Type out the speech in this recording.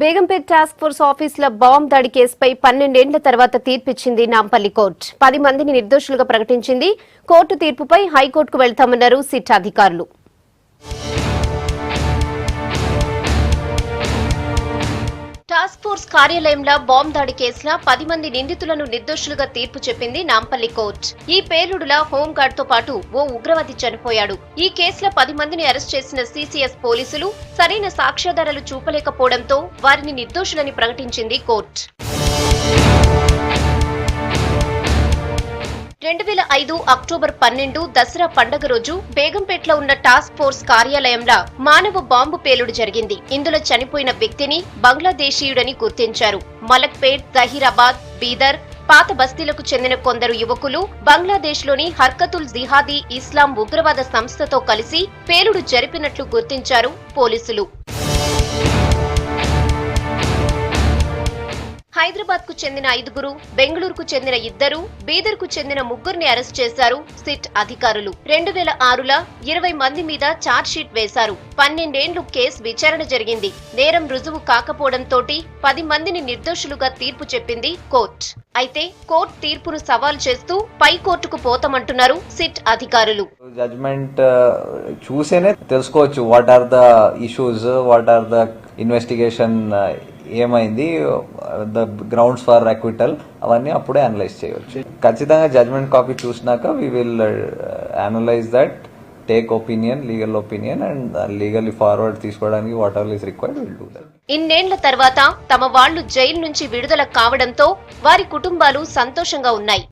Begumpet task force ఆఫీసుల bomb దాడి కేసుపై 12 ఏళ్ల తర్వాత తీర్పిచ్చింది నాంపల్లి కోర్టు. 10 మందిని నిర్దోషులుగా ప్రకటించింది. కోర్టు తీర్పుపై హైకోర్టుకు వెళ్తామన్నారు సిట్ అధికారులు. టాస్క్ ఫోర్స్ కార్యాలయంలో బాంబ్ దాడి కేసులో 10 మంది నిందితులను నిర్దోషులుగా తీర్పు చెప్పింది నాంపల్లి కోర్టు. ఈ పేలుడులా హోంగార్డ్ తో పాటు ఓ ఉగ్రవాది చనిపోయాడు. ఈ కేసులో 10 మందిని అరెస్ట్ చేసిన సిసిఎస్ పోలీసులు సరైన సాక్ష్యాధారాలు చూపలేకపోవడంతో వారిని నిర్దోషులని ప్రకటించింది కోర్టు. 2005 అక్టోబర్ 12 దసరా పండుగ రోజు బేగంపేటలో ఉన్న టాస్క్ ఫోర్స్ కార్యాలయంలో మానవ బాంబు పేలుడు జరిగింది. ఇందులో చనిపోయిన వ్యక్తిని బంగ్లాదేశీయుడని గుర్తించారు. మలక్పేట్, జహీరాబాద్, బీదర్, పాత బస్తీలకు చెందిన కొందరు యువకులు బంగ్లాదేశ్ లోని హర్కతుల్ జిహాదీ ఇస్లాం ఉగ్రవాద సంస్థతో కలిసి పేలుడు జరిపినట్లు గుర్తించారు పోలీసులు. హైదరాబాద్ కు చెందిన 5గురు, బెంగళూరుకు చెందిన 2, బీదర్ కు చెందిన 3ని అరెస్ట్ చేశారు సిట్ అధికారులు. 2006లో 20 మంది మీద ఛార్జ్ షీట్ వేశారు. 12 ఏళ్లు కేసు విచారణ జరిగింది. నేరం రుజువు కాకపోవడంతో 10 మందిని నిర్దోషులుగా తీర్పు చెప్పింది కోర్టు. అయితే కోర్టు తీర్పును సవాల్ చేస్తూ పై కోర్టుకు పోతామంటున్నారు సిట్ అధికారులు. జడ్జ్మెంట్ చూసేనే తెలుసుకోవచ్చు what are the issues, what are the investigation, ఏమైంది, ద గ్రౌండ్స్ ఫర్ అక్విటల్, అవన్నీ అప్పుడే అనలైజ్ చేయవచ్చు. ఖచ్చితంగా జడ్జ్మెంట్ కాపీ చూసినాక we will analyse that, take opinion, legal opinion and legally forward తీసుకోవడానికి whatever is required will do that. ఇన్నేళ్ల తర్వాత తమ వాళ్లు జైలు నుంచి విడుదల కావడంతో వారి కుటుంబాలు సంతోషంగా ఉన్నాయి.